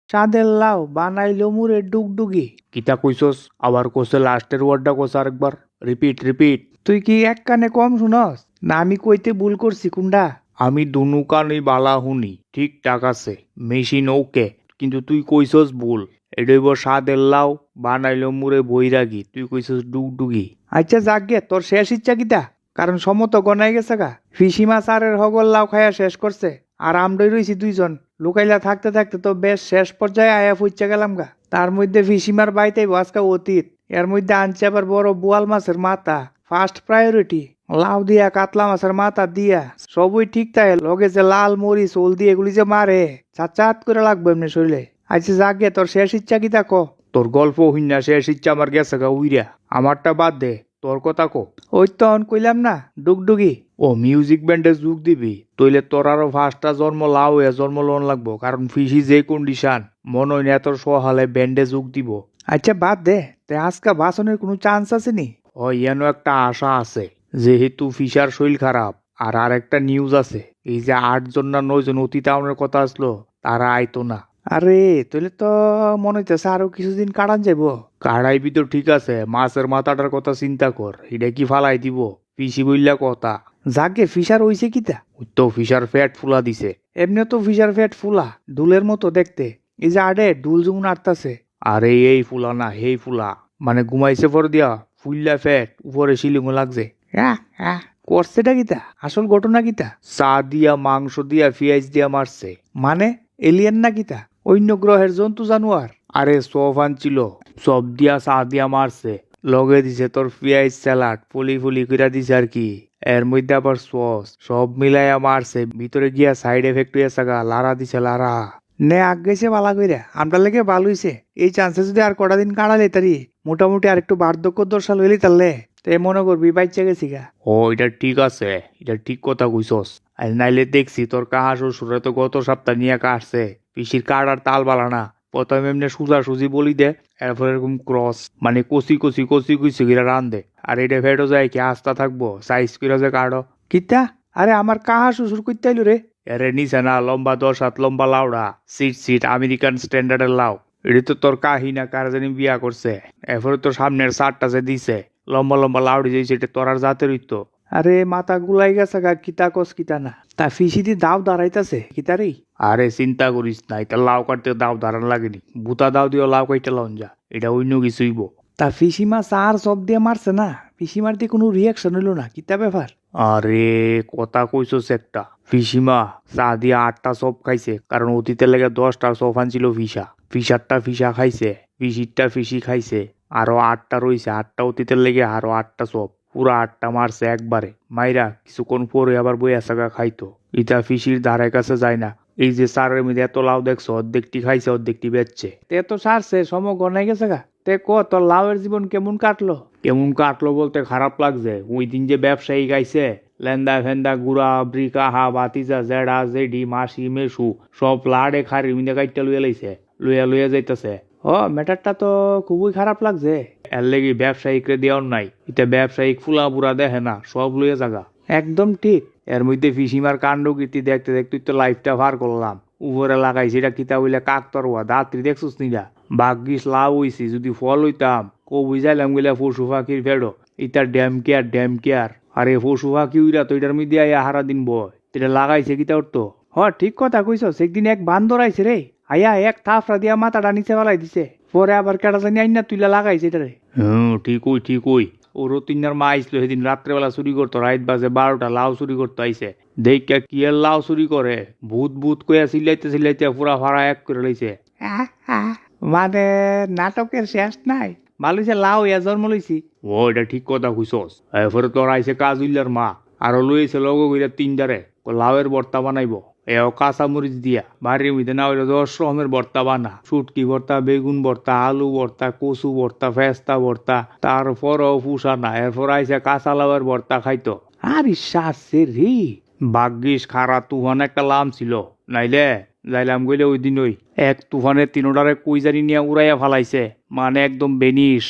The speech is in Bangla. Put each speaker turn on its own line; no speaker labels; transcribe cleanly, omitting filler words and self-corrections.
চাঁদের লাউ বানাইলো মুরে ডুগডুগি। কিতা কইছস? আবার কোসে লাস্টের ওয়ার্ডটা কোস আরেকবার। Repeat repeat. তুই কি এক কানে কম শুনস না আমি কইতে ভুল করছি কুন্ডা? আমি দুনু কানেই বালা হুনি, ঠিকঠাক আছে, মেশিন ওকে, কিন্তু তুই কইছস ভুল। এডইব সাদের লাউ বানাইলো মুরে বৈরাগী, তুই কইছস ডুগডুগি। আচ্ছা যাগে, তোর শেষ ইচ্ছা কিতা? কারণ সমত গনাই গেছে গা। ফিসিমা সারের হগল লাউ খাইয়া শেষ করছে, আর আমডই রইছি দুইজন। লুকাইলা থাকতে থাকতে তো বেশ শেষ পর্যায়ে আয়া ফুইচা গেলাম গা। তার মধ্যে ফিসিমার বাইতে আজকা অতীত, এর মধ্যে আনছে আবার বড় বোয়াল মাছের মাথা, ফার্স্ট প্রায়োরিটি। লাউ দিয়া কাতলা মাছের মাথা দিয়া সবই ঠিক তাই, লগে যে লাল মরিচ হলদি এগুলি যে মারে চাচাত করে লাগবে এমনি শরীরে। আচ্ছা যাগে, তোর শেষ ইচ্ছা কিতা ক? তোর গল্প হইনা শেষ ইচ্ছা আমার গেছে গা উইরা, আমারটা বাদ দে, তোর কথা কো। ওই তো কইলাম না, ডুগডুগি। ও মিউজিক ব্যান্ডে যোগ দিবি? তইলে তোর আরো ফার্স্টটা জন্ম লাউ এ জন্ম লোন লাগবো, কারণ ফিসি যে কন্ডিশন মনে হয় না তোর সহালে ব্যান্ডে যোগ দিব। আচ্ছা বাদ দে, তে আজকা বাসনের কোনো চান্স আছে নি? ও ইয়ানো একটা আশা আছে, যেহেতু ফিসার শরীর খারাপ। আর আরেকটা নিউজ আছে, এই যে 8 জন না 9 জন অতি টাউনের কথা আসলো, তারা আইতো না। আরে তাহলে তো মনে হইতেছে আরো কিছুদিন কাটান যাবো। কাটাইবি তো ঠিক আছে, মাছের মাথাটার কথা চিন্তা কর, এটা কি ফালাই দিব? পিসি বললা কথা। যাকে ফিশার হইছে কিতা? ওই তো ফিশার ফ্যাট ফুলা দিছে। এমনি তো ফিশার ফ্যাট ফুলা, ডুলের মতো দেখতে। এই যে আডে ডুল যেমন আটতাছে। আরে এই ফুলা না, হেই ফুলা, মানে ঘুমাইছে পর দিয়া ফুললা ফ্যাট উপরে শিলিং লাগছে। করছেটা কিতা? আসল ঘটনা কিতা? চা দিয়া মাংস দিয়া পেঁয়াজ দিয়া মারছে। মানে এলিয়েন না কিতা? অন্য গ্রহের জন্তু জানোয়ার? আরে সব আনছিল, সব দিয়া চা দিয়া মারছে, লগে দিছে তোর পেঁয়াজ স্যালাড ফুলি ফুলি কইরা দিছে আর কি। এর মধ্যে আবার সস সব মিলাইয়া মারছে, ভিতরে গিয়া সাইড এফেক্ট হইয়া গা, লারা দিছে লারা। নে আগাইছে বালা কইরা, আমরা লেগে ভালো হইছে। এই চান্সে যদি আর কটা দিন কাটালে তারি মোটামুটি আর একটু বার্ধক্য দর্শাল হইলি তাহলে তে মনে করবি বাইচা গেছি গা। ও এটা ঠিক আছে, এটা ঠিক কথা কইছস। আর নাইলে দেখছি তোর কাহা শ্বশুরে তো গত সপ্তাহ নিয়ে কাটছে, পিসির কাঠ আর তাল বালা না। প্রথমে এমনি সুজা সুজি বলি দে, এরপর এরকম ক্রস মানে কচি কচি কচি কচি করে রান দে। আর এটা ফেটো যায় কি আস্তা থাকবো, সাইজ করে যে কাটো কিতা। আরে আমার কাহা শ্বশুর কইতাইলো রে? এরে নিছে না, লম্বা 10 হাত লম্বা লাউডা, সিট সিট আমেরিকান স্ট্যান্ডার্ডের লাউ। এটি তো তোর কাহি না কার জানি বিয়া করছে। এরপরে তোর সামনের সারটা যে দিছে লম্বা লম্বা লাউডি দিয়েছে, এটা তোর আর জাতের হইতো। আরে মাথা গুলাই গেছে গা, কিতা কস কিতা না। তা ফিসিদি দাও দাঁড়াইতাছে কিতারেই? আরে চিন্তা করিস না, এটা লাউ কাটতে দাও দাঁড়ান লাগেনি, বুতা দাও দিও লাউ কাইতে লন যা, এটা অন্য কিছুইব। তা ফিসিমা চার সব দিয়ে মারছে না, পিসিমার দিয়ে কোনো রিয়াকশন হইলো না, কিতা ব্যাপার? আরে কথা কইছস একটা। ফিসিমা চা দিয়ে 8টা সব খাইছে, কারণ অতীতে লেগে 10টা সব আনছিল ফিসা। ফিসারটা ফিসা খাইছে, ফিসিরটা ফিসি খাইছে, আরো 8টা রইছে, 8টা অতীতের লেগে আরো 8টা সব, পুরা 8টা মারছে একবারে। মাইরা কিছুক্ষণ পরে আবার বইয়া সাগা খাইতো। ইটা ফিসির ধারে কাছে যায় না। এই যে সারের মধ্যে এত লাউ দেখছো, অর্ধেকটি খাইছে অর্ধেকটি বেচছে। তে তো সারছে সম গনাই গেছে গা। তে ক তোর লাউয়ের জীবন কেমন কাটলো? কেমন কাটলো বলতে খারাপ লাগছে। ওই দিন যে ব্যবসায়ী গাইছে, লেন্দা ফেন্দা গুড়া ব্রিকা হা বাতিজা জেডা জেডি মাসি মেসু সব লাড়ে খারি মিনে কাইটা লইয়া লাইছে, লইয়া লইয়া যাইতেছে। ও ম্যাটারটা তো খুবই খারাপ লাগছে। এর লেগে ব্যবসায়িকরে দেওয়ার নাই, এটা ব্যবসায়িক ফুলা বুড়া দেখে না, সব লইয়া জাগা। একদম ঠিক। এর মধ্যে ফিসিমার কাণ্ড কীর্তি দেখতে দেখতে তো লাইফটা পার করলাম। উপরে লাগাইছি এটা কিতা হইলে কাকতরুয়া দাত্রী দেখছিস নিরা। ভাগ্যিস লাভ হইছি, যদি ফল হইতাম কবি যাইলাম গেলে পশু পাখির ফেডো। ইতার ড্যাম কেয়ার ড্যাম কেয়ার। আরে পশু পাখি উইরা তো এটার মধ্যে আইয়া হারা দিন বয়, এটা লাগাইছে কিতা উঠতো। হ ঠিক কথা কইছস, একদিন এক বান্দর আইছে রে, আয়া এক থাফরা দিয়া মাথাটা নিচে ফেলাই দিছে, পরে আবার কেটা জানি আইনা তুইলা লাগাইছে এটারে। ঠিক ওই ঠিক ওই। ও রতিনার মা আইসলো সেদিন রাত্রেবেলা চুরি করতো, রাত বাজে 12টা, লাউ চুরি করতো আইসে। দেখা কি এর লাউ চুরি করে, ভূত ভূত কইয়া চিল্লাইতে চিল্লাইতে পুরা ভাড়া এক করে লইছে। মানে নাটকের শেষ নাই, ভালো লাউ ইয়া জন্ম লইছি। ও এটা ঠিক কথা কইছস। এরপরে তোর আইসে কাজুল্লার মা, আরো লইছে লগ কইরা 3টারে লাউয়ের ভর্তা বানাইবো। এও কাঁচা মরিচ দিয়া বাড়ির মধ্যে না হইলে 10 রকমের ভর্তা বানা, শুটকি ভর্তা, বেগুন ভর্তা, আলু ভর্তা, কচু ভর্তা, ফেস্তা ভর্তা, তারপরও ফুসা না। এরপর আইসে কাঁচা লাউয়ের ভর্তা খাইতো। আরে শাসে রে, ভাগ্যিস খারা তুফান একটা লাম ছিল, নাইলে যাইলাম গইলে ওই দিন ওই এক তুফানের 3টারে কই জানি নিয়ে উড়াইয়া ফালাইছে, মানে একদম বেনিস।